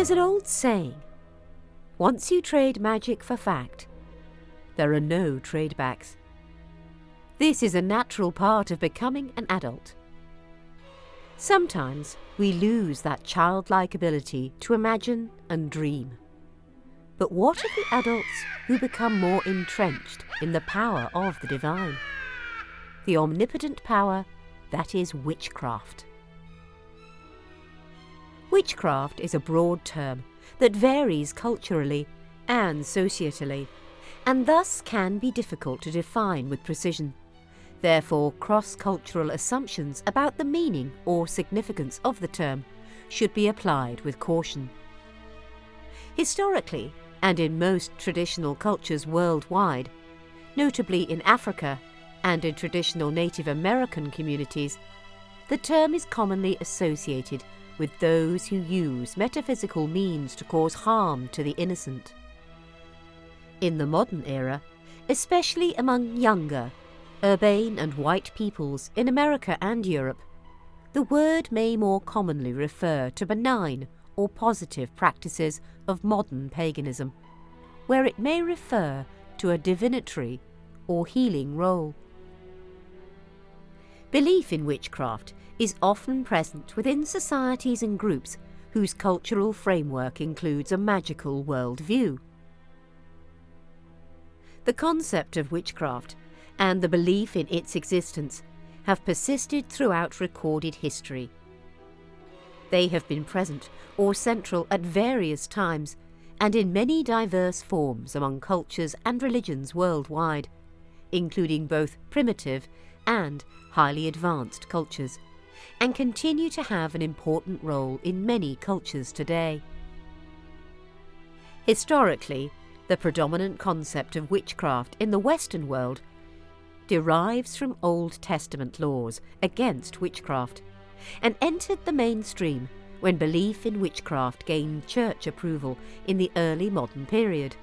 There's an old saying, once you trade magic for fact, there are no tradebacks. This is a natural part of becoming an adult. Sometimes we lose that childlike ability to imagine and dream. But what of the adults who become more entrenched in the power of the divine? The omnipotent power that is witchcraft. Witchcraft is a broad term that varies culturally and societally, and thus can be difficult to define with precision. Therefore, cross-cultural assumptions about the meaning or significance of the term should be applied with caution. Historically, and in most traditional cultures worldwide, notably in Africa and in traditional Native American communities, the term is commonly associated with those who use metaphysical means to cause harm to the innocent. In the modern era, especially among younger, urbane and white peoples in America and Europe, the word may more commonly refer to benign or positive practices of modern paganism, where it may refer to a divinatory or healing role. Belief in witchcraft is often present within societies and groups whose cultural framework includes a magical worldview. The concept of witchcraft and the belief in its existence have persisted throughout recorded history. They have been present or central at various times and in many diverse forms among cultures and religions worldwide, including both primitive and highly advanced cultures, and continue to have an important role in many cultures today. Historically, the predominant concept of witchcraft in the Western world derives from Old Testament laws against witchcraft and entered the mainstream when belief in witchcraft gained church approval in the early modern period.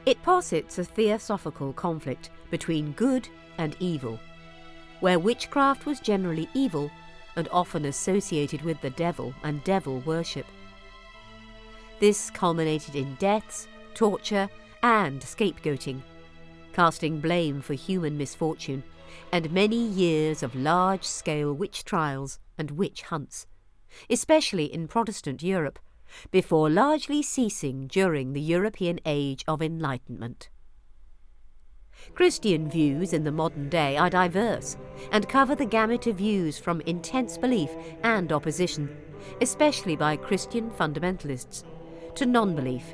It posits a theosophical conflict between good and evil, where witchcraft was generally evil and often associated with the devil and devil worship. This culminated in deaths, torture, and scapegoating, casting blame for human misfortune, and many years of large-scale witch trials and witch hunts, especially in Protestant Europe, before largely ceasing during the European Age of Enlightenment. Christian views in the modern day are diverse and cover the gamut of views from intense belief and opposition, especially by Christian fundamentalists, to non-belief,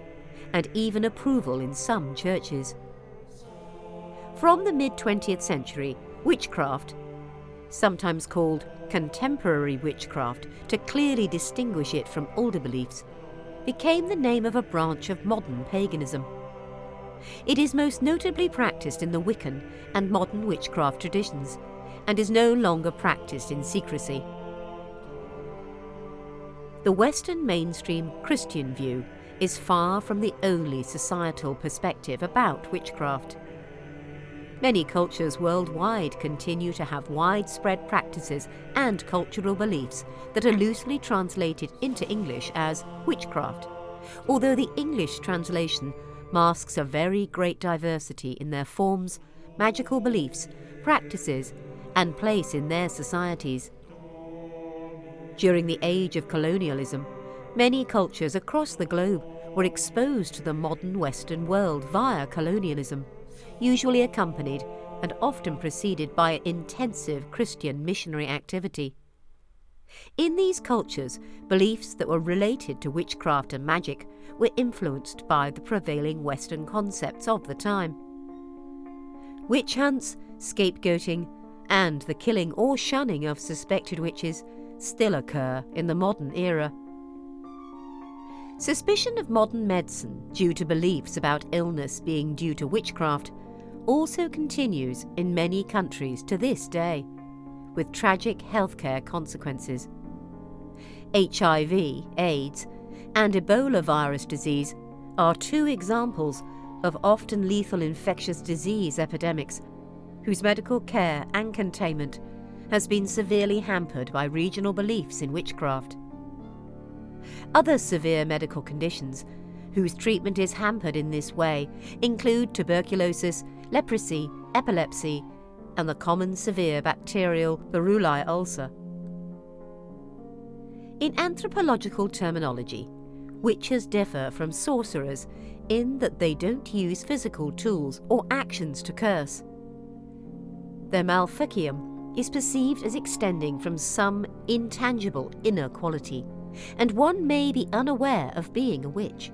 and even approval in some churches. From the mid-20th century, witchcraft, sometimes called contemporary witchcraft to clearly distinguish it from older beliefs, became the name of a branch of modern paganism. It is most notably practiced in the Wiccan and modern witchcraft traditions, and is no longer practiced in secrecy. The Western mainstream Christian view is far from the only societal perspective about witchcraft. Many cultures worldwide continue to have widespread practices and cultural beliefs that are loosely translated into English as witchcraft, although the English translation masks a very great diversity in their forms, magical beliefs, practices, and place in their societies. During the age of colonialism, many cultures across the globe were exposed to the modern Western world via colonialism, usually accompanied and often preceded by intensive Christian missionary activity. In these cultures, beliefs that were related to witchcraft and magic were influenced by the prevailing Western concepts of the time. Witch hunts, scapegoating, and the killing or shunning of suspected witches still occur in the modern era. Suspicion of modern medicine due to beliefs about illness being due to witchcraft also continues in many countries to this day, with tragic healthcare consequences. HIV, AIDS, and Ebola virus disease are two examples of often lethal infectious disease epidemics whose medical care and containment has been severely hampered by regional beliefs in witchcraft. Other severe medical conditions whose treatment is hampered in this way include tuberculosis, leprosy, epilepsy, and the common severe bacterial Baruli ulcer. In anthropological terminology, witches differ from sorcerers in that they don't use physical tools or actions to curse. Their maleficium is perceived as extending from some intangible inner quality, and one may be unaware of being a witch,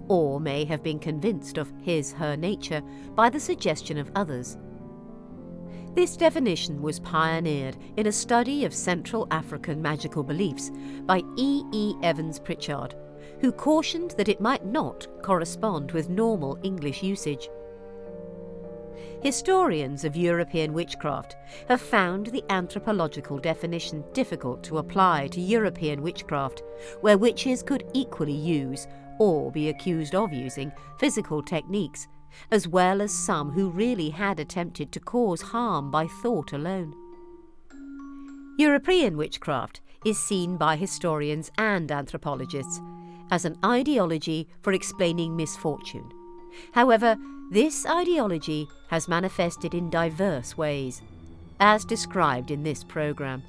or may have been convinced of his/her nature by the suggestion of others. This definition was pioneered in a study of Central African magical beliefs by E. Evans Pritchard, who cautioned that it might not correspond with normal English usage. Historians of European witchcraft have found the anthropological definition difficult to apply to European witchcraft, where witches could equally use, or be accused of using, physical techniques, as well as some who really had attempted to cause harm by thought alone. European witchcraft is seen by historians and anthropologists as an ideology for explaining misfortune. However, this ideology has manifested in diverse ways, as described in this programme.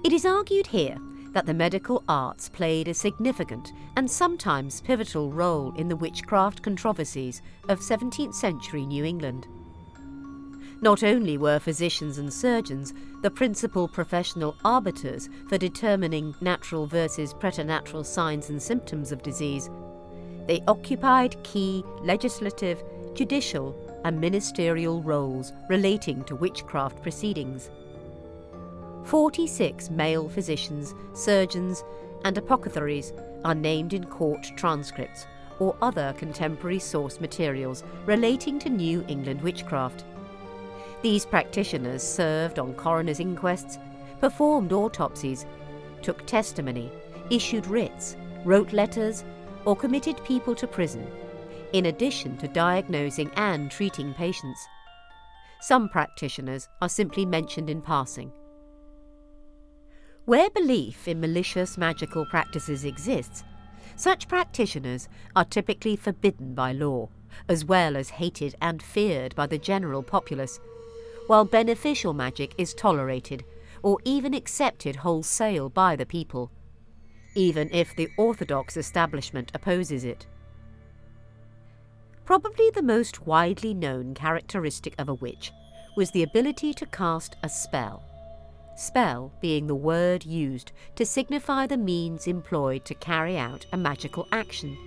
It is argued here that the medical arts played a significant and sometimes pivotal role in the witchcraft controversies of 17th century New England. Not only were physicians and surgeons the principal professional arbiters for determining natural versus preternatural signs and symptoms of disease, they occupied key legislative, judicial, and ministerial roles relating to witchcraft proceedings. 46 male physicians, surgeons, and apothecaries are named in court transcripts or other contemporary source materials relating to New England witchcraft. These practitioners served on coroners' inquests, performed autopsies, took testimony, issued writs, wrote letters, or committed people to prison, in addition to diagnosing and treating patients. Some practitioners are simply mentioned in passing. Where belief in malicious magical practices exists, such practitioners are typically forbidden by law, as well as hated and feared by the general populace, while beneficial magic is tolerated or even accepted wholesale by the people, even if the orthodox establishment opposes it. Probably the most widely known characteristic of a witch was the ability to cast a spell. Spell being the word used to signify the means employed to carry out a magical action.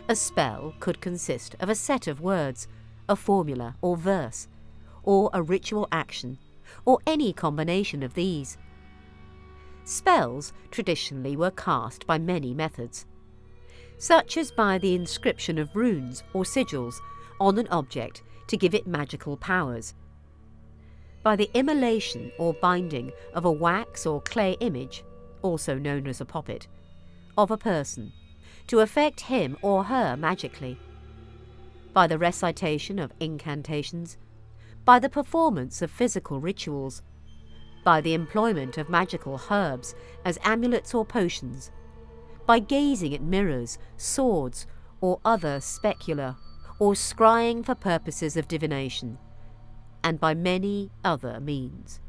A spell could consist of a set of words, a formula or verse, or a ritual action, or any combination of these. Spells traditionally were cast by many methods, such as by the inscription of runes or sigils on an object to give it magical powers, by the immolation or binding of a wax or clay image, also known as a poppet, of a person, to affect him or her magically, by the recitation of incantations, by the performance of physical rituals, by the employment of magical herbs as amulets or potions, by gazing at mirrors, swords, or other specula, or scrying for purposes of divination, and by many other means.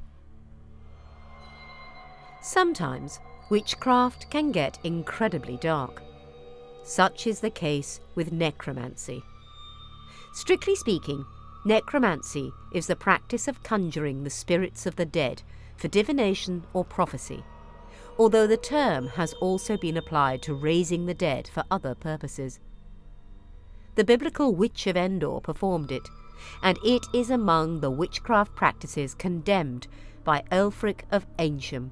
Sometimes witchcraft can get incredibly dark. Such is the case with necromancy. Strictly speaking, necromancy is the practice of conjuring the spirits of the dead for divination or prophecy, although the term has also been applied to raising the dead for other purposes. The biblical Witch of Endor performed it, and it is among the witchcraft practices condemned by Ælfric of Eynsham.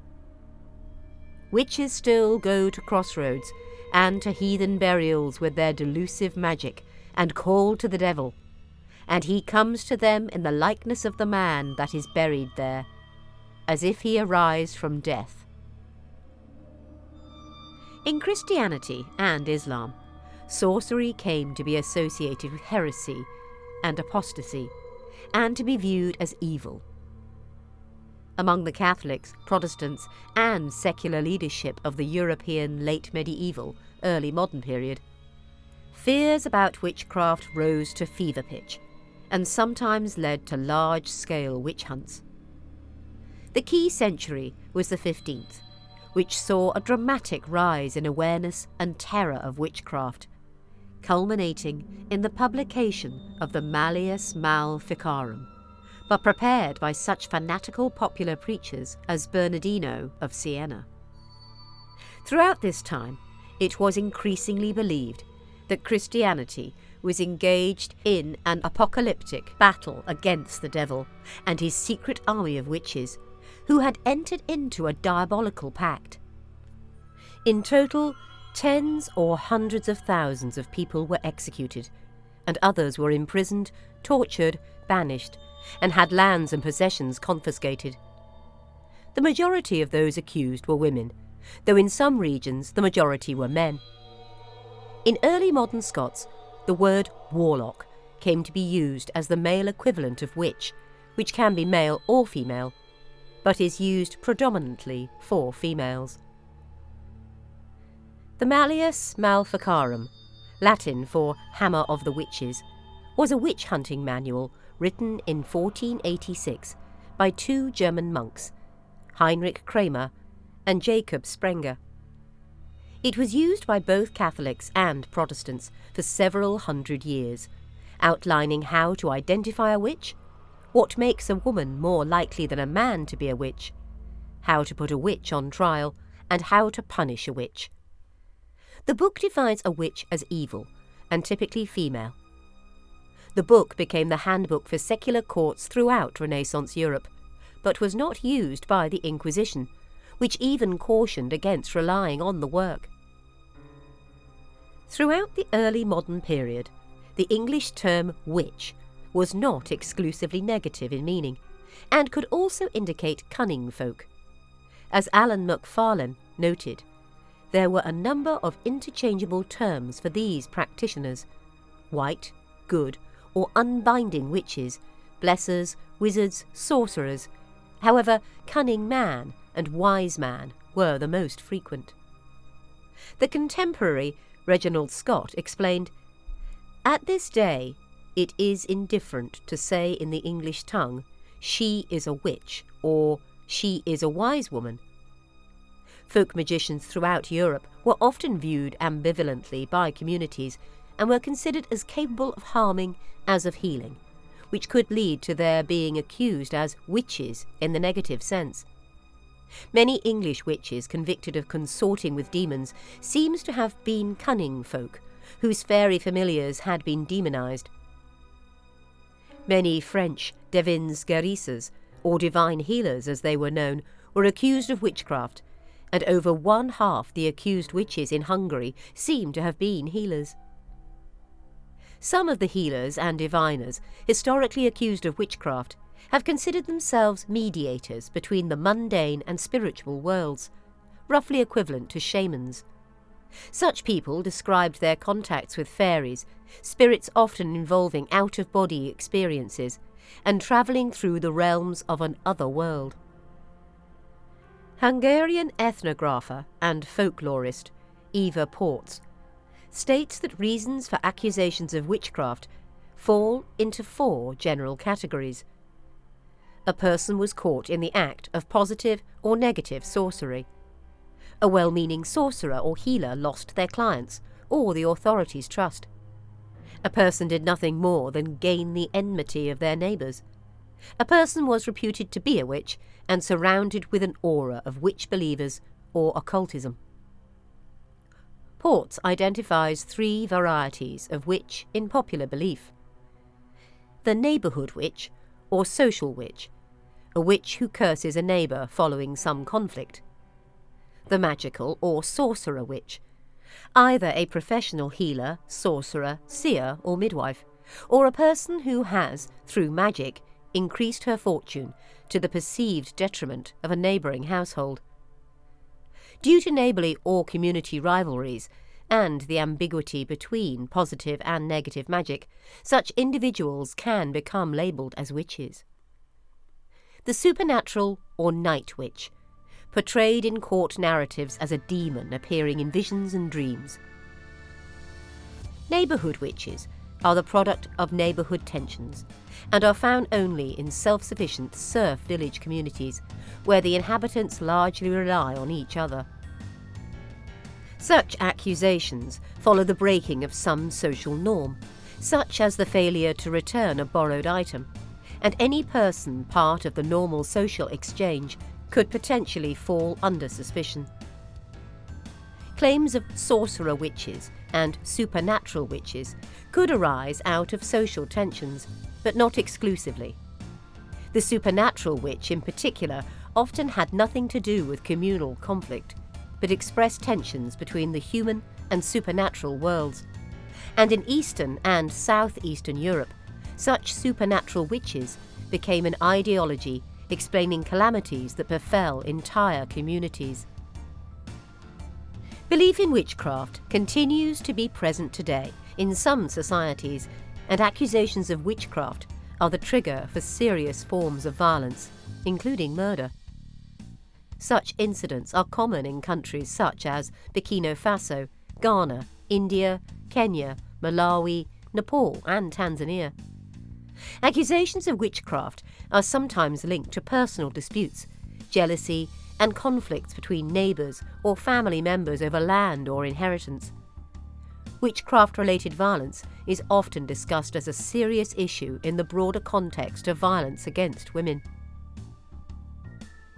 Witches still go to crossroads and to heathen burials with their delusive magic and call to the devil, and he comes to them in the likeness of the man that is buried there, as if he arise from death. In Christianity and Islam, sorcery came to be associated with heresy and apostasy, and to be viewed as evil. among the Catholics, Protestants, and secular leadership of the European late medieval, early modern period, fears about witchcraft rose to fever pitch and sometimes led to large-scale witch hunts. The key century was the 15th, which saw a dramatic rise in awareness and terror of witchcraft, culminating in the publication of the Malleus Maleficarum, but prepared by such fanatical popular preachers as Bernardino of Siena. Throughout this time, it was increasingly believed that Christianity was engaged in an apocalyptic battle against the devil and his secret army of witches, who had entered into a diabolical pact. In total, tens or hundreds of thousands of people were executed, and others were imprisoned, tortured, banished, and had lands and possessions confiscated. The majority of those accused were women, though in some regions the majority were men. In early modern Scots, the word warlock came to be used as the male equivalent of witch, which can be male or female, but is used predominantly for females. The Malleus Maleficarum, Latin for Hammer of the Witches, was a witch-hunting manual written in 1486 by two German monks, Heinrich Kramer and Jacob Sprenger. It was used by both Catholics and Protestants for several hundred years, outlining how to identify a witch, what makes a woman more likely than a man to be a witch, how to put a witch on trial, and how to punish a witch. The book defines a witch as evil, and typically female. The book became the handbook for secular courts throughout Renaissance Europe, but was not used by the Inquisition, which even cautioned against relying on the work. Throughout the early modern period, the English term witch was not exclusively negative in meaning, and could also indicate cunning folk. As Alan Macfarlane noted, there were a number of interchangeable terms for these practitioners: white, good, or unbinding witches, blessers, wizards, sorcerers. However, cunning man and wise man were the most frequent. The contemporary Reginald Scott explained, "At this day, it is indifferent to say in the English tongue, 'she is a witch' or 'she is a wise woman.' Folk magicians throughout Europe were often viewed ambivalently by communities and were considered as capable of harming as of healing, which could lead to their being accused as witches in the negative sense. Many English witches convicted of consorting with demons seems to have been cunning folk, whose fairy familiars had been demonized. Many French devins guérisseurs, or divine healers as they were known, were accused of witchcraft, and over one half the accused witches in Hungary seem to have been healers. Some of the healers and diviners, historically accused of witchcraft, have considered themselves mediators between the mundane and spiritual worlds, roughly equivalent to shamans. Such people described their contacts with fairies, spirits often involving out-of-body experiences, and travelling through the realms of an other world. Hungarian ethnographer and folklorist Eva Ports states that reasons for accusations of witchcraft fall into 4 general categories. A person was caught in the act of positive or negative sorcery. A well-meaning sorcerer or healer lost their clients or the authorities' trust. A person did nothing more than gain the enmity of their neighbours. A person was reputed to be a witch and surrounded with an aura of witch believers or occultism. Ports identifies 3 varieties of witch in popular belief. The neighbourhood witch, or social witch, a witch who curses a neighbour following some conflict. The magical or sorcerer witch, either a professional healer, sorcerer, seer or midwife, or a person who has, through magic, increased her fortune to the perceived detriment of a neighbouring household. Due to neighbourly or community rivalries and the ambiguity between positive and negative magic, such individuals can become labelled as witches. The supernatural or night witch, portrayed in court narratives as a demon appearing in visions and dreams. Neighbourhood witches are the product of neighbourhood tensions and are found only in self-sufficient serf village communities where the inhabitants largely rely on each other. Such accusations follow the breaking of some social norm, such as the failure to return a borrowed item, and any person part of the normal social exchange could potentially fall under suspicion. Claims of sorcerer witches and supernatural witches could arise out of social tensions, but not exclusively. The supernatural witch in particular often had nothing to do with communal conflict, but expressed tensions between the human and supernatural worlds. And in Eastern and Southeastern Europe, such supernatural witches became an ideology explaining calamities that befell entire communities. Belief in witchcraft continues to be present today in some societies, and accusations of witchcraft are the trigger for serious forms of violence, including murder. Such incidents are common in countries such as Burkina Faso, Ghana, India, Kenya, Malawi, Nepal, and Tanzania. Accusations of witchcraft are sometimes linked to personal disputes, jealousy, and conflicts between neighbours or family members over land or inheritance. Witchcraft-related violence is often discussed as a serious issue in the broader context of violence against women.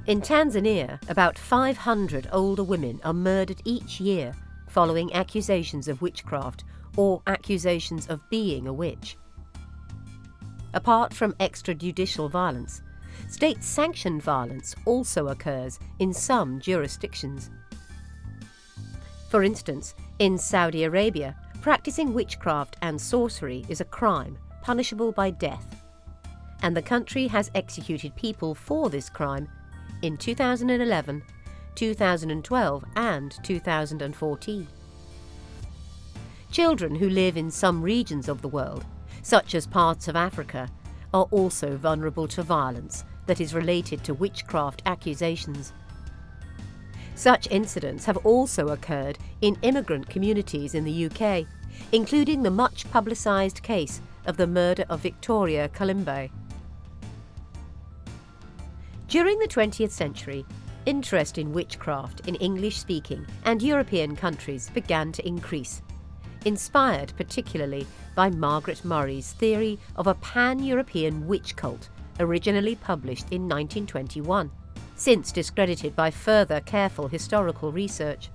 In Tanzania, about 500 older women are murdered each year following accusations of witchcraft or accusations of being a witch. Apart from extrajudicial violence, state-sanctioned violence also occurs in some jurisdictions. For instance, in Saudi Arabia, practicing witchcraft and sorcery is a crime punishable by death, and the country has executed people for this crime in 2011, 2012 and 2014. Children who live in some regions of the world, such as parts of Africa, are also vulnerable to violence that is related to witchcraft accusations. Such incidents have also occurred in immigrant communities in the UK, including the much publicised case of the murder of Victoria Kalimbe. During the 20th century, interest in witchcraft in English-speaking and European countries began to increase, inspired particularly by Margaret Murray's theory of a pan-European witch cult originally published in 1921, since discredited by further careful historical research.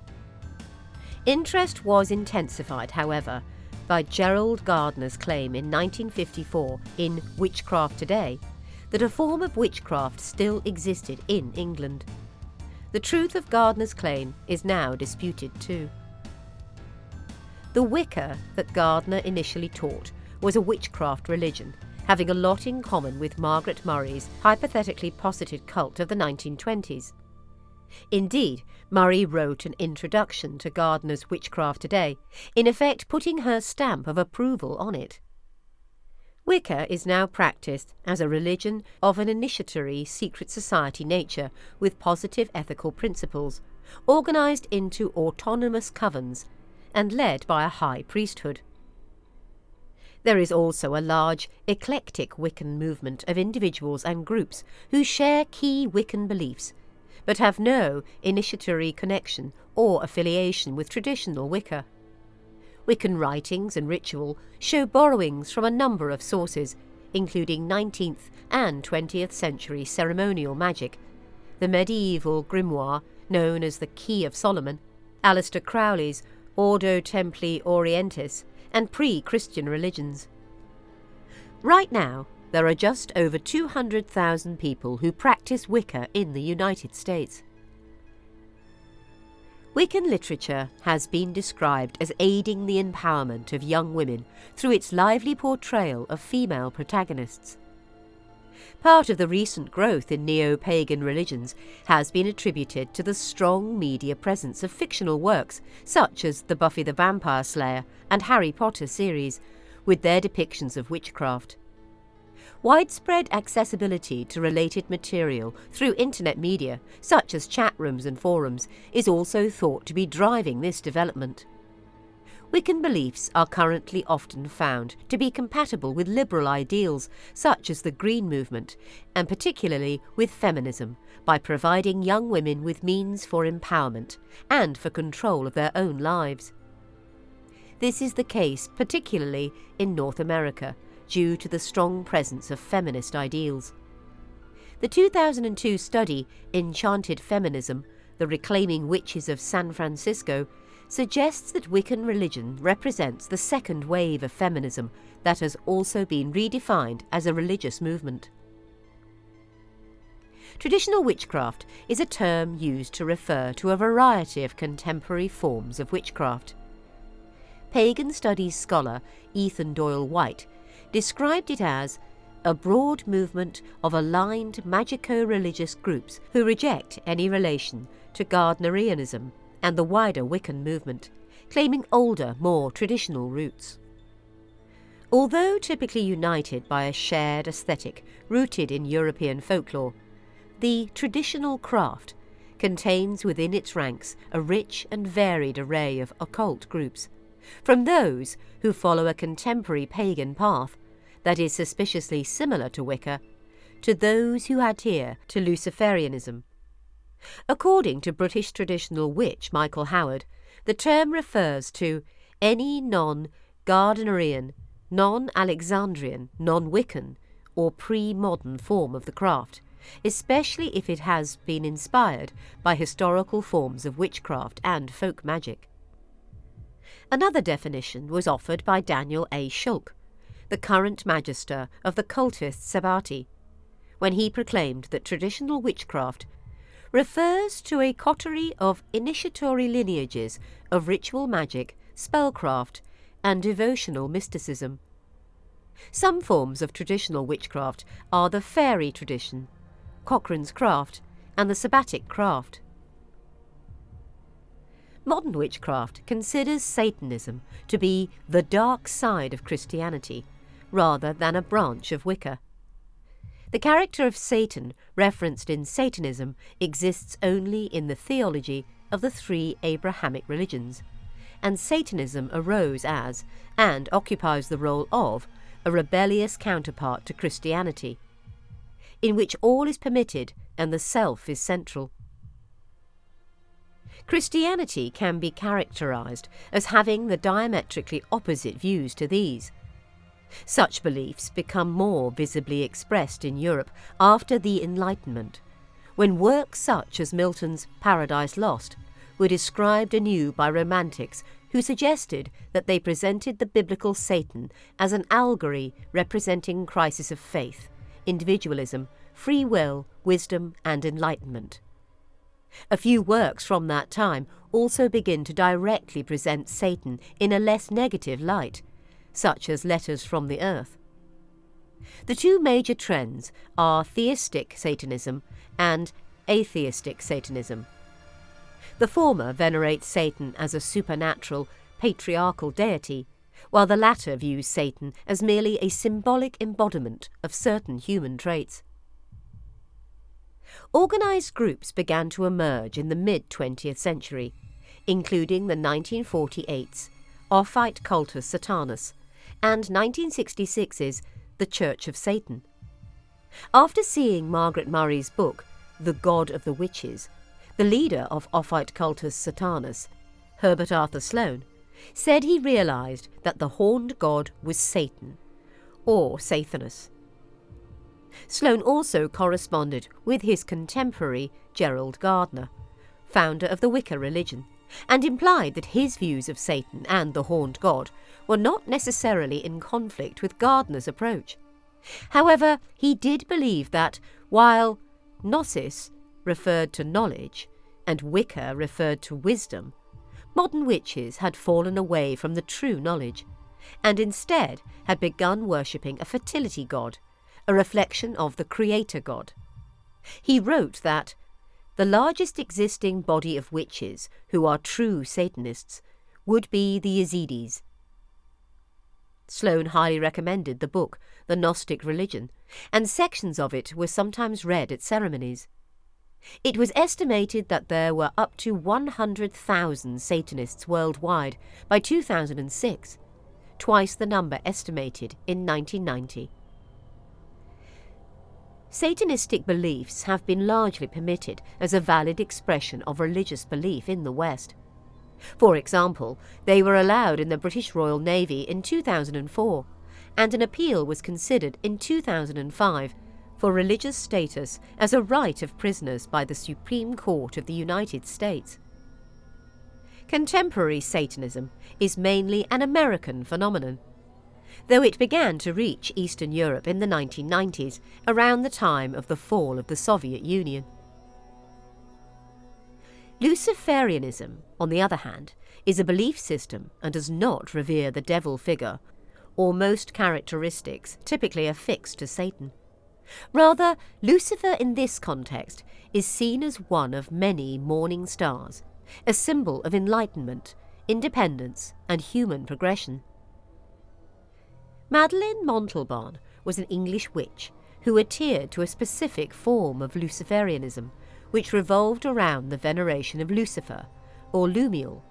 Interest was intensified, however, by Gerald Gardner's claim in 1954 in Witchcraft Today that a form of witchcraft still existed in England. The truth of Gardner's claim is now disputed too. The Wicca that Gardner initially taught was a witchcraft religion, having a lot in common with Margaret Murray's hypothetically posited cult of the 1920s. Indeed, Murray wrote an introduction to Gardner's Witchcraft Today, in effect putting her stamp of approval on it. Wicca is now practiced as a religion of an initiatory secret society nature with positive ethical principles, organised into autonomous covens and led by a high priesthood. There is also a large, eclectic Wiccan movement of individuals and groups who share key Wiccan beliefs, but have no initiatory connection or affiliation with traditional Wicca. Wiccan writings and ritual show borrowings from a number of sources, including 19th and 20th century ceremonial magic, the medieval grimoire known as the Key of Solomon, Aleister Crowley's Ordo Templi Orientis, and pre-Christian religions. Right now, there are just over 200,000 people who practice Wicca in the United States. Wiccan literature has been described as aiding the empowerment of young women through its lively portrayal of female protagonists. Part of the recent growth in neo-pagan religions has been attributed to the strong media presence of fictional works such as the Buffy the Vampire Slayer and Harry Potter series, with their depictions of witchcraft. Widespread accessibility to related material through internet media, such as chat rooms and forums, is also thought to be driving this development. Wiccan beliefs are currently often found to be compatible with liberal ideals such as the Green Movement, and particularly with feminism, by providing young women with means for empowerment and for control of their own lives. This is the case particularly in North America, due to the strong presence of feminist ideals. The 2002 study, Enchanted Feminism, The Reclaiming Witches of San Francisco, suggests that Wiccan religion represents the second wave of feminism that has also been redefined as a religious movement. Traditional witchcraft is a term used to refer to a variety of contemporary forms of witchcraft. Pagan studies scholar Ethan Doyle White described it as a broad movement of aligned magico-religious groups who reject any relation to Gardnerianism and the wider Wiccan movement, claiming older, more traditional roots. Although typically united by a shared aesthetic rooted in European folklore, the traditional craft contains within its ranks a rich and varied array of occult groups, from those who follow a contemporary pagan path that is suspiciously similar to Wicca, to those who adhere to Luciferianism. According to British traditional witch Michael Howard, the term refers to any non-Gardnerian, non-Alexandrian, non-Wiccan, or pre-modern form of the craft, especially if it has been inspired by historical forms of witchcraft and folk magic. Another definition was offered by Daniel A. Schulk, the current magister of the cultist Sabati, when he proclaimed that traditional witchcraft refers to a coterie of initiatory lineages of ritual magic, spellcraft, and devotional mysticism. Some forms of traditional witchcraft are the fairy tradition, Cochrane's craft, and the sabbatic craft. Modern witchcraft considers Satanism to be the dark side of Christianity, rather than a branch of Wicca. The character of Satan referenced in Satanism exists only in the theology of the three Abrahamic religions, and Satanism arose as, and occupies the role of, a rebellious counterpart to Christianity, in which all is permitted and the self is central. Christianity can be characterized as having the diametrically opposite views to these. Such beliefs become more visibly expressed in Europe after the Enlightenment, when works such as Milton's Paradise Lost were described anew by Romantics who suggested that they presented the biblical Satan as an allegory representing crisis of faith, individualism, free will, wisdom, and enlightenment. A few works from that time also begin to directly present Satan in a less negative light, such as Letters from the Earth. The two major trends are theistic Satanism and atheistic Satanism. The former venerates Satan as a supernatural, patriarchal deity, while the latter views Satan as merely a symbolic embodiment of certain human traits. Organised groups began to emerge in the mid-20th century, including the 1948's Ophite cultus Satanus and 1966's The Church of Satan. After seeing Margaret Murray's book, The God of the Witches, the leader of Ophite cultus Satanus, Herbert Arthur Sloane, said he realised that the horned god was Satan, or Sathanus. Sloane also corresponded with his contemporary Gerald Gardner, founder of the Wicca religion, and implied that his views of Satan and the horned god were not necessarily in conflict with Gardner's approach. However, he did believe that, while Gnosis referred to knowledge and Wicca referred to wisdom, modern witches had fallen away from the true knowledge, and instead had begun worshipping a fertility god, a reflection of the creator god. He wrote that the largest existing body of witches who are true Satanists would be the Yazidis. Sloane highly recommended the book The Gnostic Religion, and sections of it were sometimes read at ceremonies. It was estimated that there were up to 100,000 Satanists worldwide by 2006, twice the number estimated in 1990. Satanistic beliefs have been largely permitted as a valid expression of religious belief in the West. For example, they were allowed in the British Royal Navy in 2004, and an appeal was considered in 2005 for religious status as a right of prisoners by the Supreme Court of the United States. Contemporary Satanism is mainly an American phenomenon, though it began to reach Eastern Europe in the 1990s, around the time of the fall of the Soviet Union. Luciferianism, on the other hand, is a belief system and does not revere the devil figure, or most characteristics typically affixed to Satan. Rather, Lucifer in this context is seen as one of many morning stars, a symbol of enlightenment, independence, and human progression. Madeleine Montalban was an English witch who adhered to a specific form of Luciferianism, which revolved around the veneration of Lucifer, or Lumiel,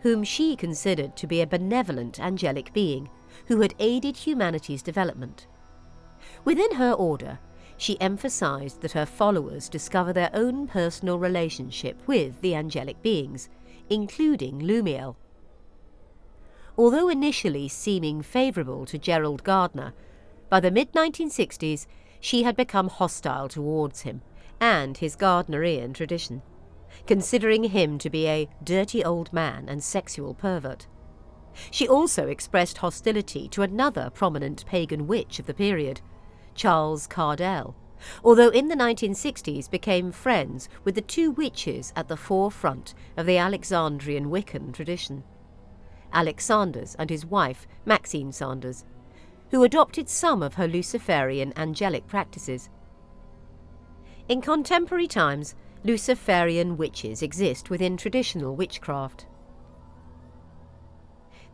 whom she considered to be a benevolent angelic being who had aided humanity's development. Within her order, she emphasized that her followers discover their own personal relationship with the angelic beings, including Lumiel. Although initially seeming favourable to Gerald Gardner, by the mid-1960s she had become hostile towards him and his Gardnerian tradition, considering him to be a dirty old man and sexual pervert. She also expressed hostility to another prominent pagan witch of the period, Charles Cardell, although in the 1960s became friends with the two witches at the forefront of the Alexandrian Wiccan tradition, Alex Sanders and his wife Maxine Sanders, who adopted some of her Luciferian angelic practices. In contemporary times, Luciferian witches exist within traditional witchcraft.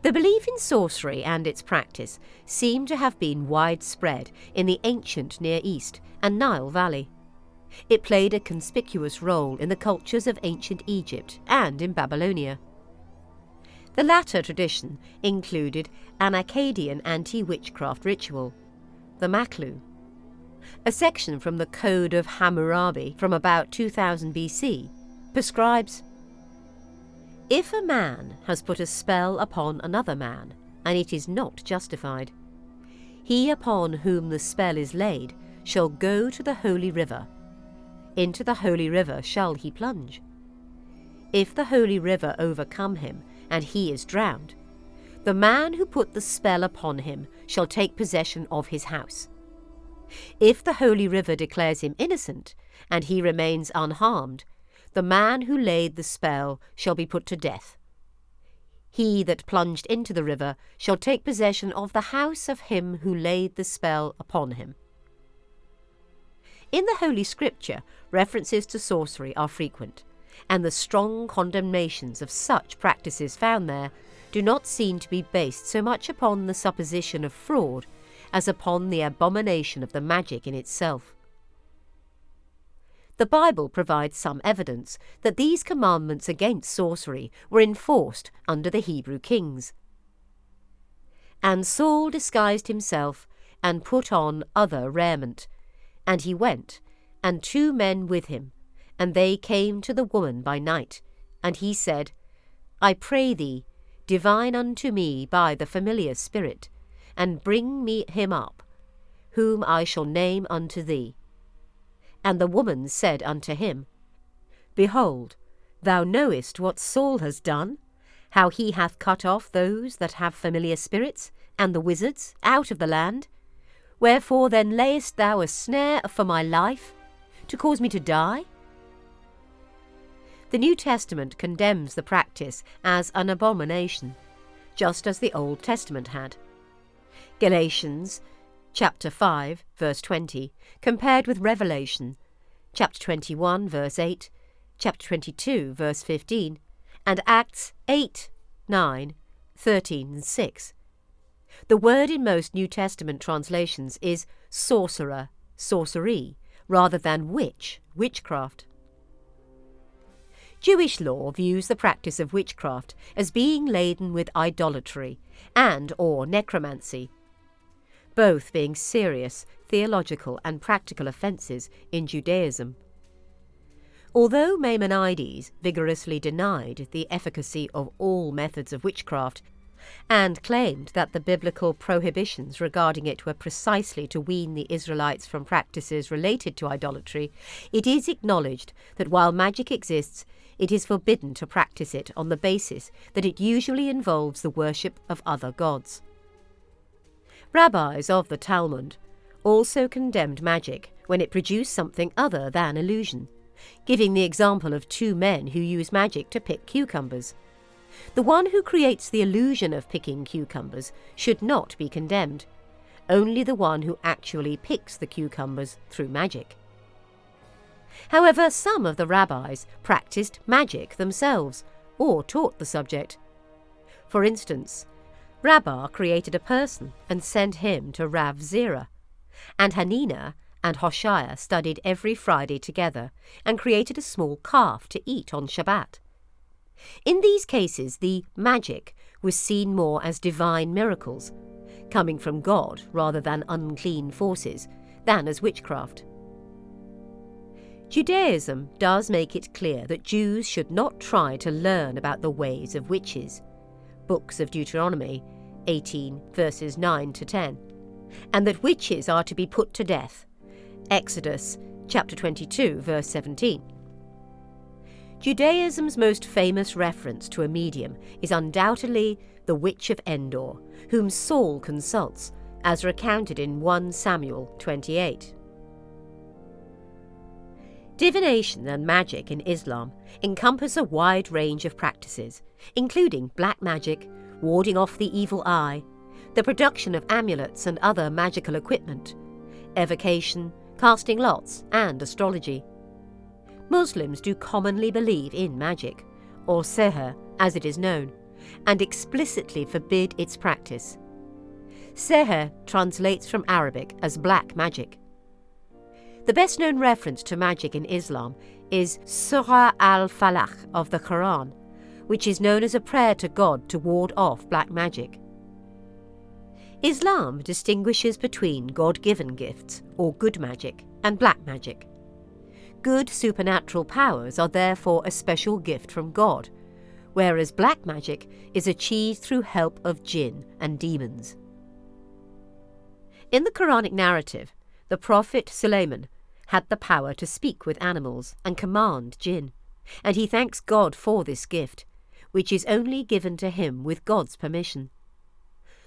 The belief in sorcery and its practice seem to have been widespread in the ancient Near East and Nile Valley. It played a conspicuous role in the cultures of ancient Egypt and in Babylonia. The latter tradition included an Akkadian anti-witchcraft ritual, the Maklu. A section from the Code of Hammurabi from about 2000 BC prescribes, "If a man has put a spell upon another man, and it is not justified, he upon whom the spell is laid shall go to the holy river. Into the holy river shall he plunge. If the holy river overcome him, and he is drowned, the man who put the spell upon him shall take possession of his house. If the holy river declares him innocent, and he remains unharmed, the man who laid the spell shall be put to death. He that plunged into the river shall take possession of the house of him who laid the spell upon him." In the Holy Scripture, references to sorcery are frequent, and the strong condemnations of such practices found there do not seem to be based so much upon the supposition of fraud as upon the abomination of the magic in itself. The Bible provides some evidence that these commandments against sorcery were enforced under the Hebrew kings. "And Saul disguised himself, and put on other raiment. And he went, and 2 men with him, and they came to the woman by night. And he said, I pray thee, divine unto me by the familiar spirit, and bring me him up, whom I shall name unto thee. And the woman said unto him, Behold, thou knowest what Saul has done, how he hath cut off those that have familiar spirits, and the wizards, out of the land. Wherefore then layest thou a snare for my life, to cause me to die? The New Testament condemns the practice as an abomination, just as the Old Testament had. Galatians chapter 5, verse 20, compared with Revelation chapter 21, verse 8, chapter 22, verse 15, and Acts 8, 9, 13 and 6, The word in most New Testament translations is sorcerer, sorcery, rather than witch, witchcraft. Jewish law views the practice of witchcraft as being laden with idolatry and or necromancy, both being serious theological and practical offences in Judaism. Although Maimonides vigorously denied the efficacy of all methods of witchcraft and claimed that the biblical prohibitions regarding it were precisely to wean the Israelites from practices related to idolatry, it is acknowledged that while magic exists, it is forbidden to practice it on the basis that it usually involves the worship of other gods. Rabbis of the Talmud also condemned magic when it produced something other than illusion, giving the example of two men who use magic to pick cucumbers. The one who creates the illusion of picking cucumbers should not be condemned, only the one who actually picks the cucumbers through magic. However, some of the rabbis practiced magic themselves or taught the subject. For instance, Rabbah created a person and sent him to Rav Zera, and Hanina and Hoshea studied every Friday together and created a small calf to eat on Shabbat. In these cases, the magic was seen more as divine miracles, coming from God rather than unclean forces, than as witchcraft. Judaism does make it clear that Jews should not try to learn about the ways of witches, Books of Deuteronomy 18 verses 9 to 10, and that witches are to be put to death, Exodus chapter 22 verse 17. Judaism's most famous reference to a medium is undoubtedly the Witch of Endor, whom Saul consults, as recounted in 1 Samuel 28. Divination and magic in Islam encompass a wide range of practices, including black magic, warding off the evil eye, the production of amulets and other magical equipment, evocation, casting lots, and astrology. Muslims do commonly believe in magic, or seher as it is known, and explicitly forbid its practice. Seher translates from Arabic as black magic. The best-known reference to magic in Islam is Surah al-Falaq of the Quran, which is known as a prayer to God to ward off black magic. Islam distinguishes between God-given gifts, or good magic, and black magic. Good supernatural powers are therefore a special gift from God, whereas black magic is achieved through help of jinn and demons. In the Quranic narrative, the prophet Salem had the power to speak with animals and command jinn, and he thanks God for this gift, which is only given to him with God's permission.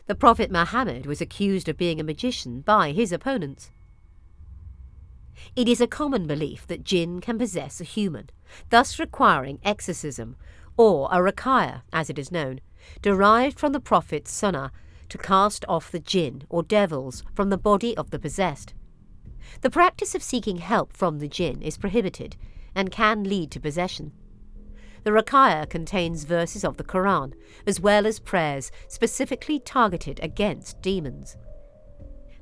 The prophet Muhammad was accused of being a magician by his opponents. It is a common belief that jinn can possess a human, thus requiring exorcism, or a rakaya, as it is known, derived from the prophet's sunnah to cast off the jinn or devils from the body of the possessed. The practice of seeking help from the jinn is prohibited and can lead to possession. The rakaya contains verses of the Quran, as well as prayers specifically targeted against demons.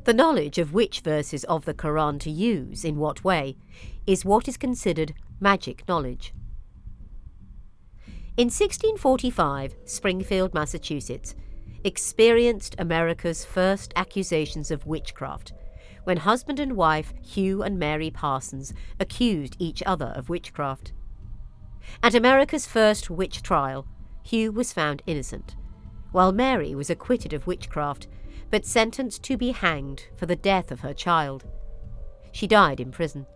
The knowledge of which verses of the Quran to use in what way is what is considered magic knowledge. In 1645, Springfield, Massachusetts, experienced America's first accusations of witchcraft, when husband and wife Hugh and Mary Parsons accused each other of witchcraft. At America's first witch trial, Hugh was found innocent, while Mary was acquitted of witchcraft, but sentenced to be hanged for the death of her child. She died in prison.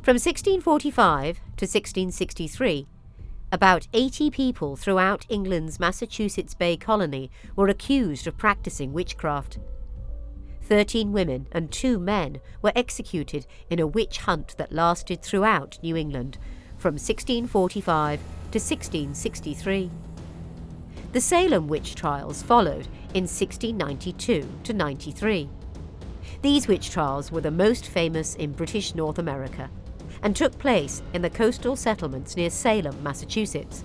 From 1645 to 1663, about 80 people throughout England's Massachusetts Bay Colony were accused of practicing witchcraft. 13 women and 2 men were executed in a witch hunt that lasted throughout New England from 1645 to 1663. The Salem witch trials followed in 1692 to 93. These witch trials were the most famous in British North America and took place in the coastal settlements near Salem, Massachusetts.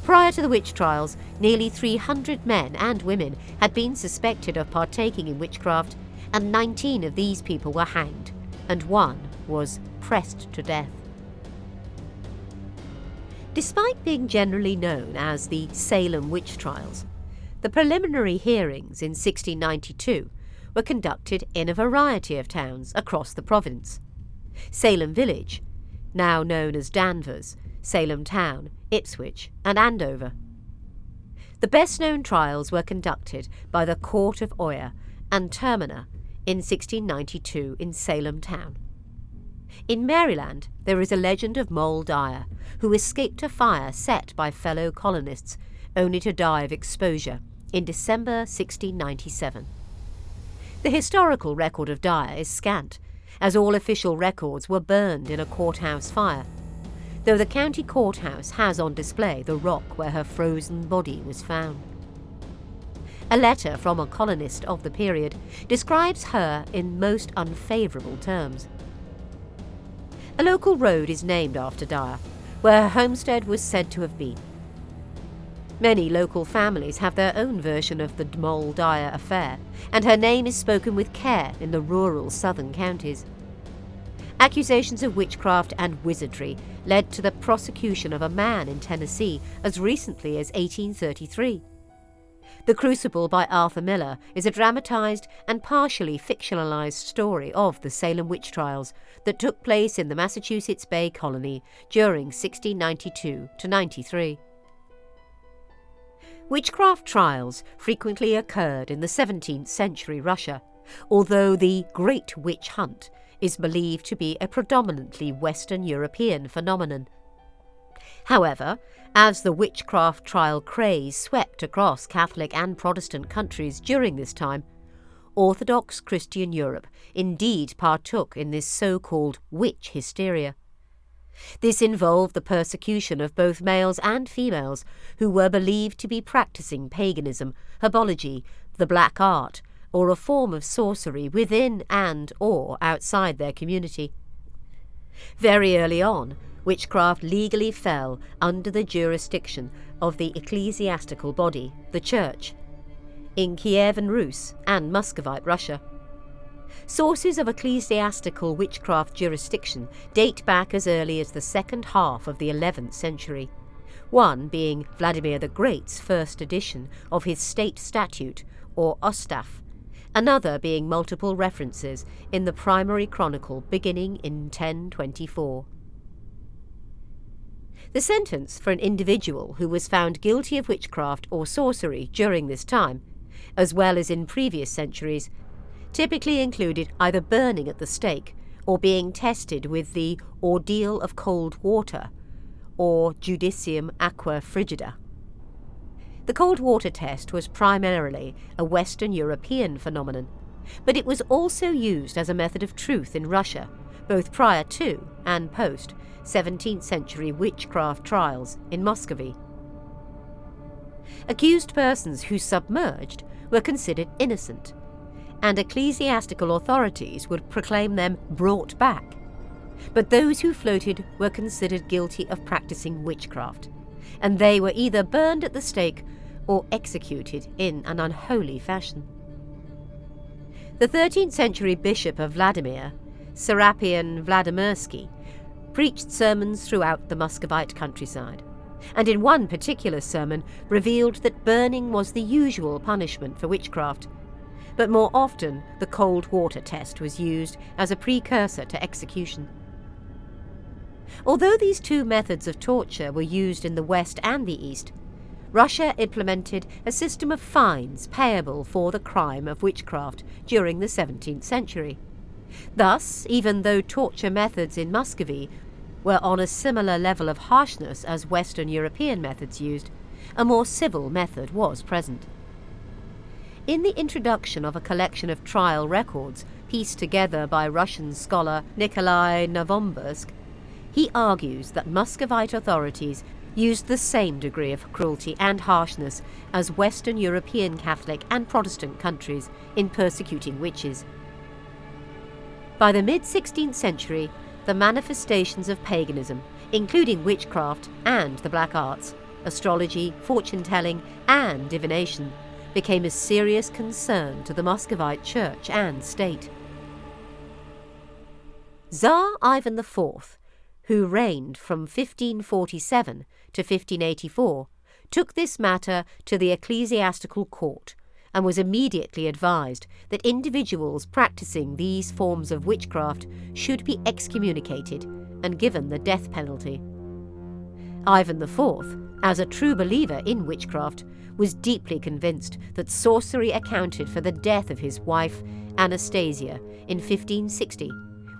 Prior to the witch trials, nearly 300 men and women had been suspected of partaking in witchcraft, and 19 of these people were hanged, and one was pressed to death. Despite being generally known as the Salem witch trials, the preliminary hearings in 1692 were conducted in a variety of towns across the province. Salem village, now known as Danvers, Salem town, Ipswich and Andover. The best-known trials were conducted by the Court of Oyer and Terminer in 1692 in Salem town. In Maryland, there is a legend of Moll Dyer, who escaped a fire set by fellow colonists, only to die of exposure in December 1697. The historical record of Dyer is scant, as all official records were burned in a courthouse fire, though the county courthouse has on display the rock where her frozen body was found. A letter from a colonist of the period describes her in most unfavourable terms. A local road is named after Dyer, where her homestead was said to have been. Many local families have their own version of the Moll Dyer affair, and her name is spoken with care in the rural southern counties. Accusations of witchcraft and wizardry led to the prosecution of a man in Tennessee as recently as 1833. The Crucible by Arthur Miller is a dramatised and partially fictionalised story of the Salem witch trials that took place in the Massachusetts Bay Colony during 1692 to 93. Witchcraft trials frequently occurred in the 17th century Russia, although the Great Witch Hunt is believed to be a predominantly Western European phenomenon. However, as the witchcraft trial craze swept across Catholic and Protestant countries during this time, Orthodox Christian Europe indeed partook in this so-called witch hysteria. This involved the persecution of both males and females who were believed to be practicing paganism, herbology, the black art, or a form of sorcery within and or outside their community. Very early on, witchcraft legally fell under the jurisdiction of the ecclesiastical body, the Church, in Kievan Rus and Muscovite Russia. Sources of ecclesiastical witchcraft jurisdiction date back as early as the second half of the 11th century, one being Vladimir the Great's first edition of his state statute, or Ustav, another being multiple references in the primary chronicle beginning in 1024. The sentence for an individual who was found guilty of witchcraft or sorcery during this time, as well as in previous centuries, typically included either burning at the stake or being tested with the ordeal of cold water, or judicium aqua frigida. The cold water test was primarily a Western European phenomenon, but it was also used as a method of truth in Russia, both prior to and post 17th century witchcraft trials in Muscovy. Accused persons who submerged were considered innocent, and ecclesiastical authorities would proclaim them brought back. But those who floated were considered guilty of practicing witchcraft, and they were either burned at the stake or executed in an unholy fashion. The 13th century bishop of Vladimir, Serapion Vladimirsky, preached sermons throughout the Muscovite countryside, and in one particular sermon revealed that burning was the usual punishment for witchcraft, but more often the cold water test was used as a precursor to execution. Although these two methods of torture were used in the West and the East, Russia implemented a system of fines payable for the crime of witchcraft during the 17th century. Thus, even though torture methods in Muscovy were on a similar level of harshness as Western European methods used, a more civil method was present. In the introduction of a collection of trial records pieced together by Russian scholar Nikolai Novombursk, he argues that Muscovite authorities used the same degree of cruelty and harshness as Western European Catholic and Protestant countries in persecuting witches. By the mid-16th century, the manifestations of paganism, including witchcraft and the black arts, astrology, fortune-telling and divination became a serious concern to the Muscovite Church and state. Tsar Ivan IV, who reigned from 1547 to 1584, took this matter to the ecclesiastical court and was immediately advised that individuals practicing these forms of witchcraft should be excommunicated and given the death penalty. Ivan IV, as a true believer in witchcraft, was deeply convinced that sorcery accounted for the death of his wife, Anastasia, in 1560,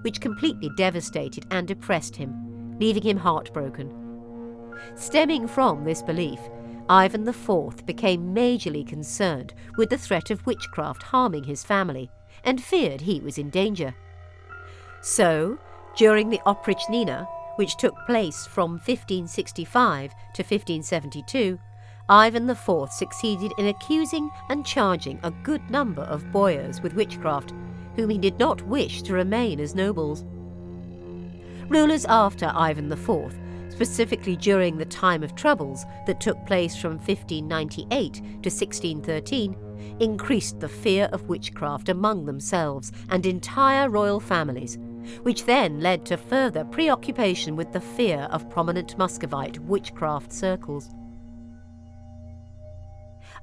which completely devastated and depressed him, leaving him heartbroken. Stemming from this belief, Ivan IV became majorly concerned with the threat of witchcraft harming his family and feared he was in danger. So, during the Oprichnina, which took place from 1565 to 1572, Ivan IV succeeded in accusing and charging a good number of boyars with witchcraft, whom he did not wish to remain as nobles. Rulers after Ivan IV, specifically during the time of troubles that took place from 1598 to 1613, increased the fear of witchcraft among themselves and entire royal families, which then led to further preoccupation with the fear of prominent Muscovite witchcraft circles.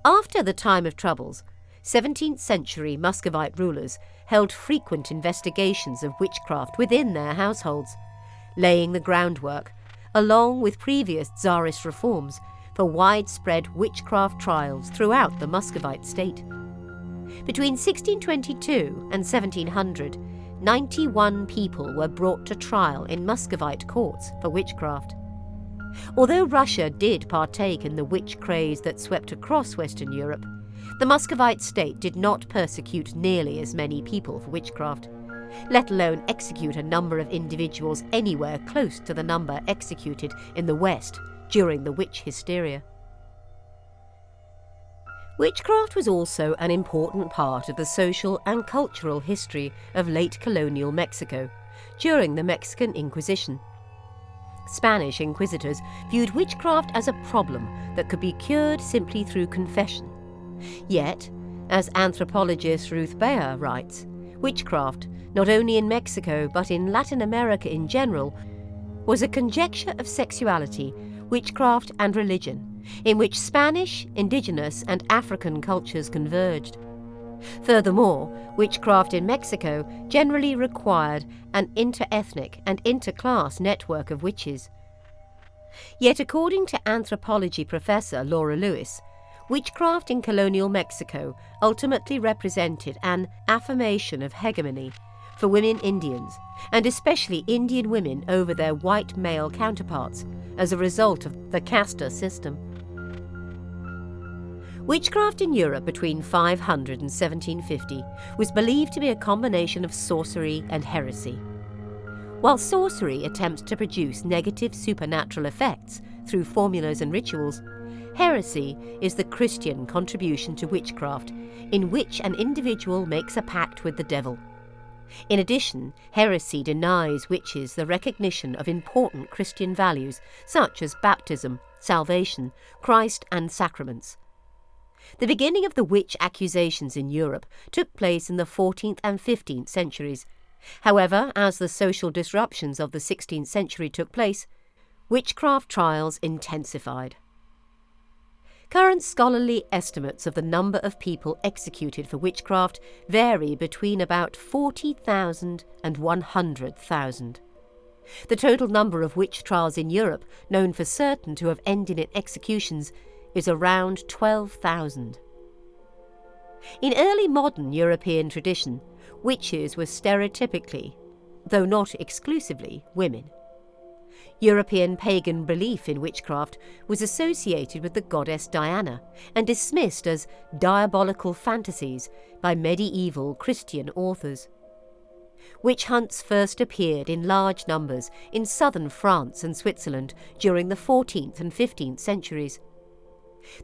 After the time of troubles, 17th century Muscovite rulers held frequent investigations of witchcraft within their households, laying the groundwork, along with previous Tsarist reforms, for widespread witchcraft trials throughout the Muscovite state. Between 1622 and 1700, 91 people were brought to trial in Muscovite courts for witchcraft. Although Russia did partake in the witch craze that swept across Western Europe, the Muscovite state did not persecute nearly as many people for witchcraft, let alone execute a number of individuals anywhere close to the number executed in the West during the witch hysteria. Witchcraft was also an important part of the social and cultural history of late colonial Mexico during the Mexican Inquisition. Spanish inquisitors viewed witchcraft as a problem that could be cured simply through confession. Yet, as anthropologist Ruth Baer writes, witchcraft, not only in Mexico but in Latin America in general, was a conjecture of sexuality, witchcraft and religion, in which Spanish, indigenous and African cultures converged. Furthermore, witchcraft in Mexico generally required an inter-ethnic and inter-class network of witches. Yet according to anthropology professor Laura Lewis, witchcraft in colonial Mexico ultimately represented an affirmation of hegemony for women Indians, and especially Indian women over their white male counterparts, as a result of the casta system. Witchcraft in Europe between 500 and 1750 was believed to be a combination of sorcery and heresy. While sorcery attempts to produce negative supernatural effects through formulas and rituals, heresy is the Christian contribution to witchcraft, in which an individual makes a pact with the devil. In addition, heresy denies witches the recognition of important Christian values such as baptism, salvation, Christ and sacraments. The beginning of the witch accusations in Europe took place in the 14th and 15th centuries. However, as the social disruptions of the 16th century took place, witchcraft trials intensified. Current scholarly estimates of the number of people executed for witchcraft vary between about 40,000 and 100,000. The total number of witch trials in Europe known for certain to have ended in executions is around 12,000. In early modern European tradition, witches were stereotypically, though not exclusively, women. European pagan belief in witchcraft was associated with the goddess Diana and dismissed as diabolical fantasies by medieval Christian authors. Witch hunts first appeared in large numbers in southern France and Switzerland during the 14th and 15th centuries.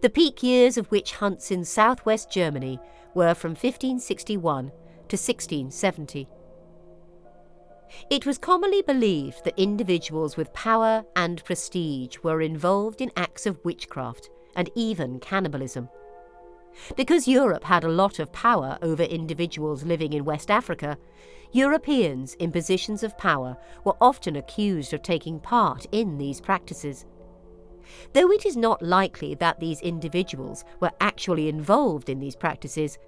The peak years of witch hunts in southwest Germany were from 1561 to 1670. It was commonly believed that individuals with power and prestige were involved in acts of witchcraft and even cannibalism. Because Europe had a lot of power over individuals living in West Africa, Europeans in positions of power were often accused of taking part in these practices. Though it is not likely that these individuals were actually involved in these practices,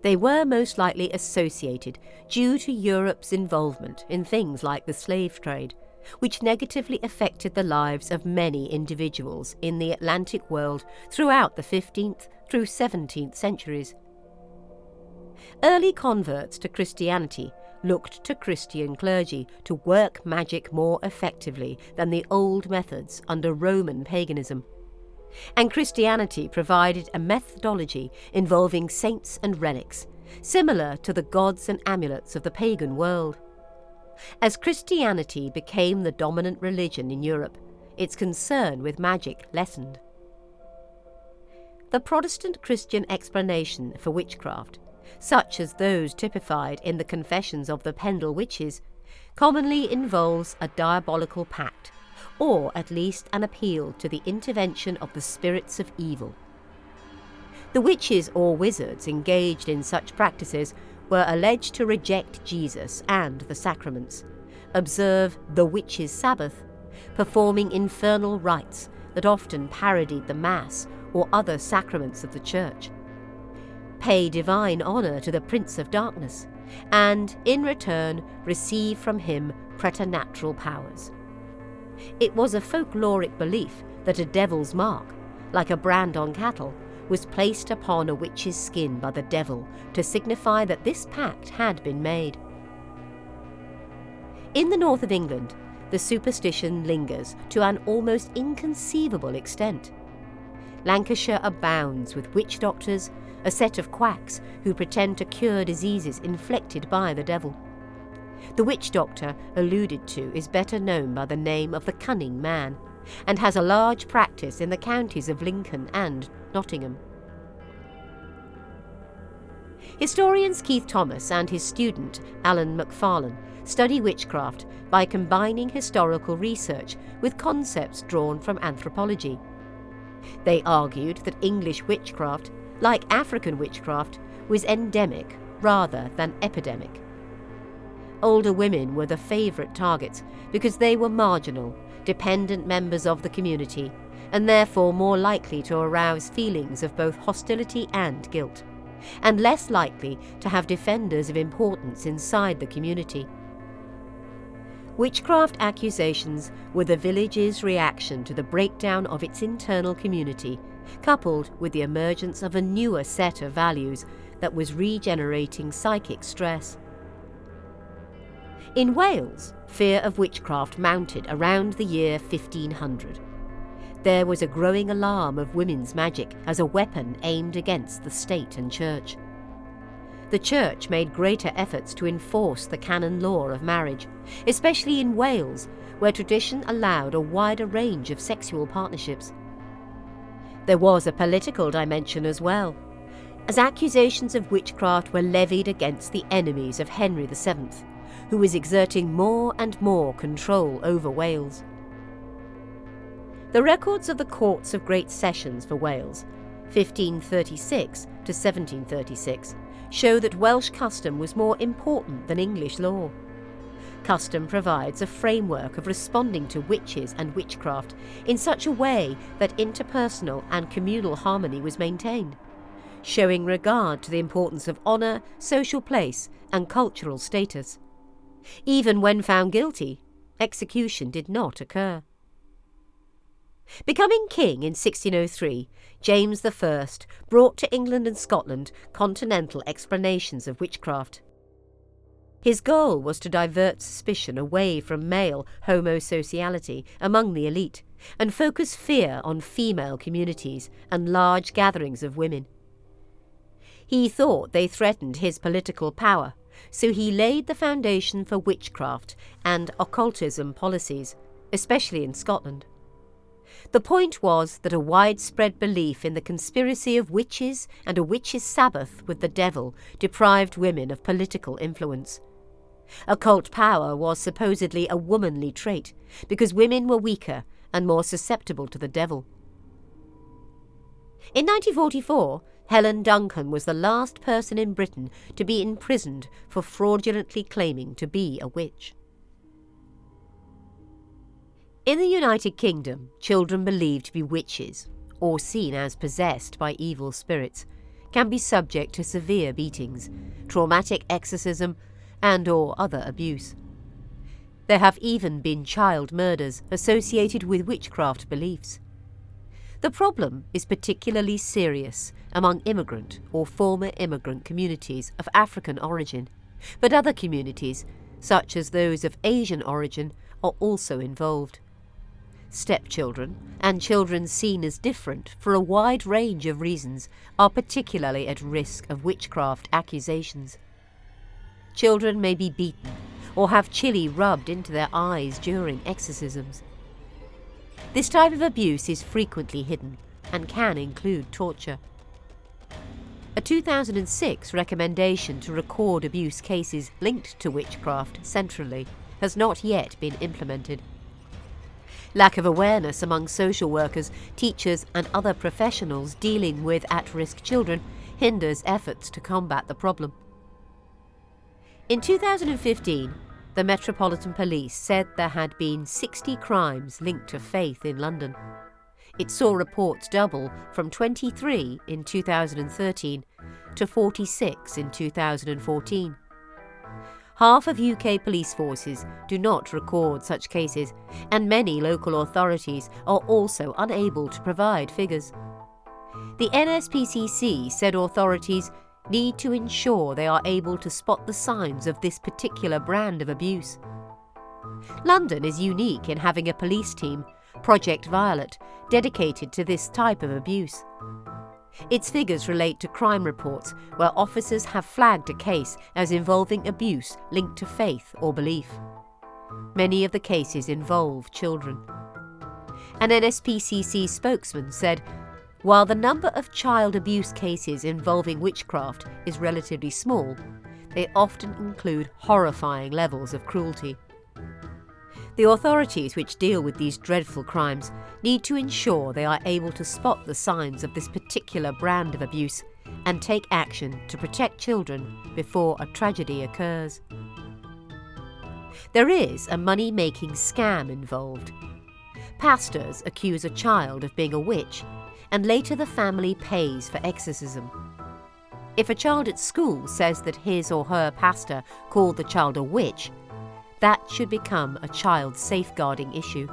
they were most likely associated due to Europe's involvement in things like the slave trade, which negatively affected the lives of many individuals in the Atlantic world throughout the 15th through 17th centuries. Early converts to Christianity looked to Christian clergy to work magic more effectively than the old methods under Roman paganism. And Christianity provided a methodology involving saints and relics, similar to the gods and amulets of the pagan world. As Christianity became the dominant religion in Europe, its concern with magic lessened. The Protestant Christian explanation for witchcraft, such as those typified in the Confessions of the Pendle Witches, commonly involves a diabolical pact, or at least an appeal to the intervention of the spirits of evil. The witches or wizards engaged in such practices were alleged to reject Jesus and the sacraments, observe the witches' Sabbath, performing infernal rites that often parodied the Mass or other sacraments of the Church, pay divine honour to the Prince of Darkness, and, in return, receive from him preternatural powers. It was a folkloric belief that a devil's mark, like a brand on cattle, was placed upon a witch's skin by the devil to signify that this pact had been made. In the north of England, the superstition lingers to an almost inconceivable extent. Lancashire abounds with witch doctors, a set of quacks who pretend to cure diseases inflicted by the devil. The witch doctor alluded to is better known by the name of the Cunning Man, and has a large practice in the counties of Lincoln and Nottingham. Historians Keith Thomas and his student Alan Macfarlane study witchcraft by combining historical research with concepts drawn from anthropology. They argued that English witchcraft, like African witchcraft, was endemic rather than epidemic. Older women were the favourite targets because they were marginal, dependent members of the community, and therefore more likely to arouse feelings of both hostility and guilt, and less likely to have defenders of importance inside the community. Witchcraft accusations were the village's reaction to the breakdown of its internal community, coupled with the emergence of a newer set of values that was regenerating psychic stress. In Wales, fear of witchcraft mounted around the year 1500. There was a growing alarm of women's magic as a weapon aimed against the state and church. The church made greater efforts to enforce the canon law of marriage, especially in Wales, where tradition allowed a wider range of sexual partnerships. There was a political dimension as well, as accusations of witchcraft were levied against the enemies of Henry VII, who was exerting more and more control over Wales. The records of the Courts of Great Sessions for Wales, 1536 to 1736, show that Welsh custom was more important than English law. Custom provides a framework of responding to witches and witchcraft in such a way that interpersonal and communal harmony was maintained, showing regard to the importance of honour, social place, and cultural status. Even when found guilty, execution did not occur. Becoming king in 1603, James I brought to England and Scotland continental explanations of witchcraft. His goal was to divert suspicion away from male homosociality among the elite and focus fear on female communities and large gatherings of women. He thought they threatened his political power, so he laid the foundation for witchcraft and occultism policies, especially in Scotland. The point was that a widespread belief in the conspiracy of witches and a witch's Sabbath with the devil deprived women of political influence. Occult power was supposedly a womanly trait because women were weaker and more susceptible to the devil. In 1944, Helen Duncan was the last person in Britain to be imprisoned for fraudulently claiming to be a witch. In the United Kingdom, children believed to be witches, or seen as possessed by evil spirits, can be subject to severe beatings, traumatic exorcism, and/or other abuse. There have even been child murders associated with witchcraft beliefs. The problem is particularly serious among immigrant or former immigrant communities of African origin, but other communities, such as those of Asian origin, are also involved. Stepchildren and children seen as different for a wide range of reasons are particularly at risk of witchcraft accusations. Children may be beaten or have chili rubbed into their eyes during exorcisms. This type of abuse is frequently hidden and can include torture. A 2006 recommendation to record abuse cases linked to witchcraft centrally has not yet been implemented. Lack of awareness among social workers, teachers, and other professionals dealing with at-risk children hinders efforts to combat the problem. In 2015, the Metropolitan Police said there had been 60 crimes linked to faith in London. It saw reports double from 23 in 2013 to 46 in 2014. Half of UK police forces do not record such cases, and many local authorities are also unable to provide figures. The NSPCC said authorities need to ensure they are able to spot the signs of this particular brand of abuse. London is unique in having a police team, Project Violet, dedicated to this type of abuse. Its figures relate to crime reports where officers have flagged a case as involving abuse linked to faith or belief. Many of the cases involve children. An NSPCC spokesman said, "While the number of child abuse cases involving witchcraft is relatively small, they often include horrifying levels of cruelty." The authorities which deal with these dreadful crimes need to ensure they are able to spot the signs of this particular brand of abuse and take action to protect children before a tragedy occurs. There is a money-making scam involved. Pastors accuse a child of being a witch, and later the family pays for exorcism. If a child at school says that his or her pastor called the child a witch, that should become a child safeguarding issue.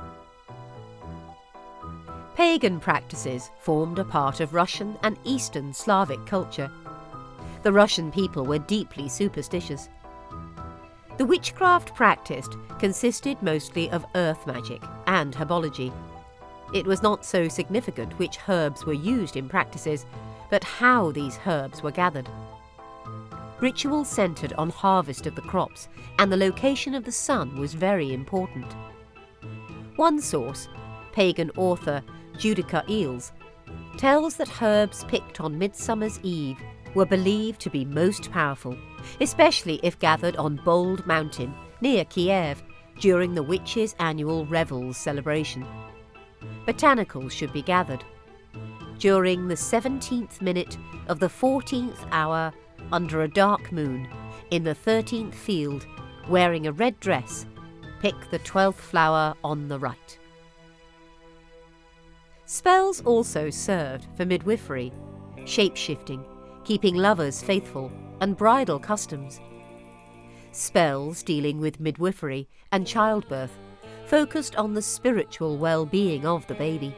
Pagan practices formed a part of Russian and Eastern Slavic culture. The Russian people were deeply superstitious. The witchcraft practiced consisted mostly of earth magic and herbology. It was not so significant which herbs were used in practices, but how these herbs were gathered. Rituals centred on harvest of the crops, and the location of the sun was very important. One source, pagan author Judica Eels, tells that herbs picked on Midsummer's Eve were believed to be most powerful, especially if gathered on Bold Mountain near Kiev during the witches' annual Revels celebration. Botanicals should be gathered. During the 17th minute of the 14th hour, under a dark moon, in the 13th field, wearing a red dress, pick the 12th flower on the right. Spells also served for midwifery, shape-shifting, keeping lovers faithful, and bridal customs. Spells dealing with midwifery and childbirth focused on the spiritual well-being of the baby.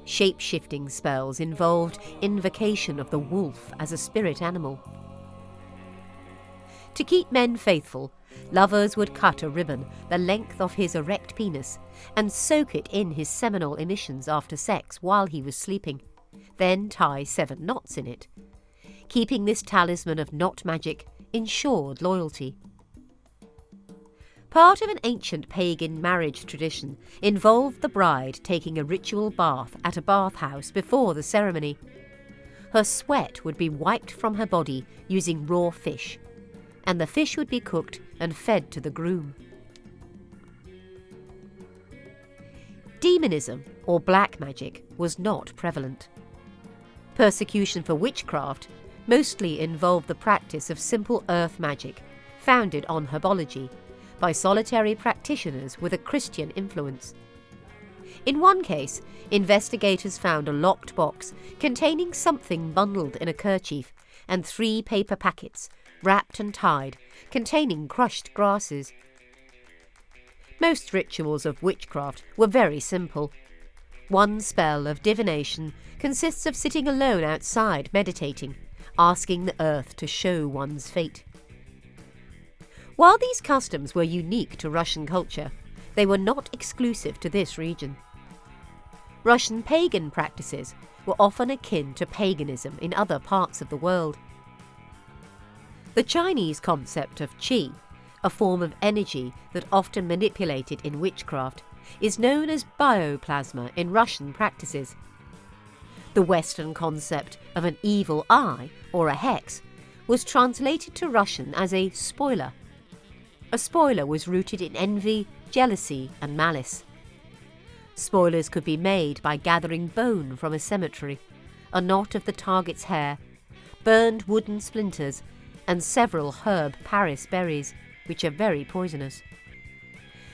Shape-shifting spells involved invocation of the wolf as a spirit animal. To keep men faithful, lovers would cut a ribbon the length of his erect penis and soak it in his seminal emissions after sex while he was sleeping, then tie 7 knots in it. Keeping this talisman of knot magic ensured loyalty. Part of an ancient pagan marriage tradition involved the bride taking a ritual bath at a bathhouse before the ceremony. Her sweat would be wiped from her body using raw fish. and the fish would be cooked and fed to the groom. Demonism, or black magic, was not prevalent. Persecution for witchcraft mostly involved the practice of simple earth magic, founded on herbology, by solitary practitioners with a Christian influence. In one case, investigators found a locked box containing something bundled in a kerchief and 3 paper packets, wrapped and tied, containing crushed grasses. Most rituals of witchcraft were very simple. One spell of divination consists of sitting alone outside meditating, asking the earth to show one's fate. While these customs were unique to Russian culture, they were not exclusive to this region. Russian pagan practices were often akin to paganism in other parts of the world. The Chinese concept of qi, a form of energy that often manipulated in witchcraft, is known as bioplasma in Russian practices. The Western concept of an evil eye, or a hex, was translated to Russian as a spoiler. A spoiler was rooted in envy, jealousy, and malice. Spoilers could be made by gathering bone from a cemetery, a knot of the target's hair, burned wooden splinters, and several herb Paris berries, which are very poisonous.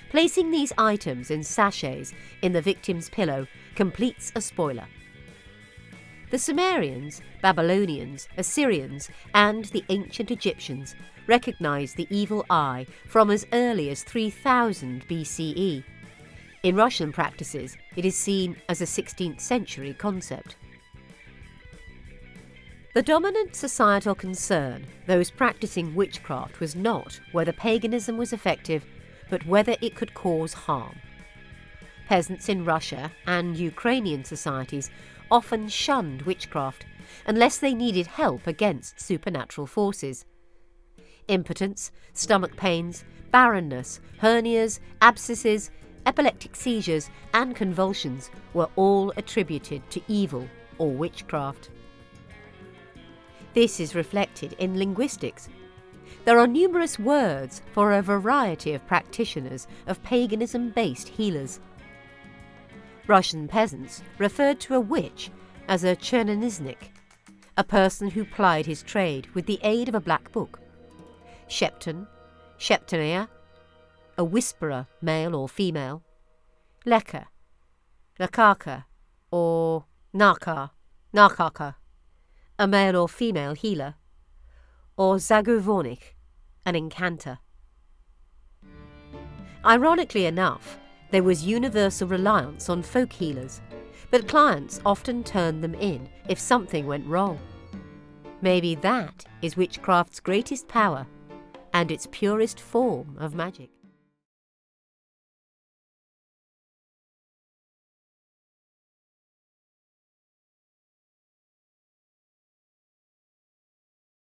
Placing these items in sachets in the victim's pillow completes a spoiler. The Sumerians, Babylonians, Assyrians, and the ancient Egyptians recognized the evil eye from as early as 3000 BCE. In Russian practices, it is seen as a 16th century concept. The dominant societal concern, those practicing witchcraft, was not whether paganism was effective, but whether it could cause harm. Peasants in Russia and Ukrainian societies often shunned witchcraft unless they needed help against supernatural forces. Impotence, stomach pains, barrenness, hernias, abscesses, epileptic seizures, and convulsions were all attributed to evil or witchcraft. This is reflected in linguistics. There are numerous words for a variety of practitioners of paganism-based healers. Russian peasants referred to a witch as a chernozhnik, a person who plied his trade with the aid of a black book. Shepton, sheptonia, a whisperer, male or female. Lekar, lakaka, or narkar, narkaka, a male or female healer. Or zagovornik, an incanter. Ironically enough, there was universal reliance on folk healers, but clients often turned them in if something went wrong. Maybe that is witchcraft's greatest power and its purest form of magic.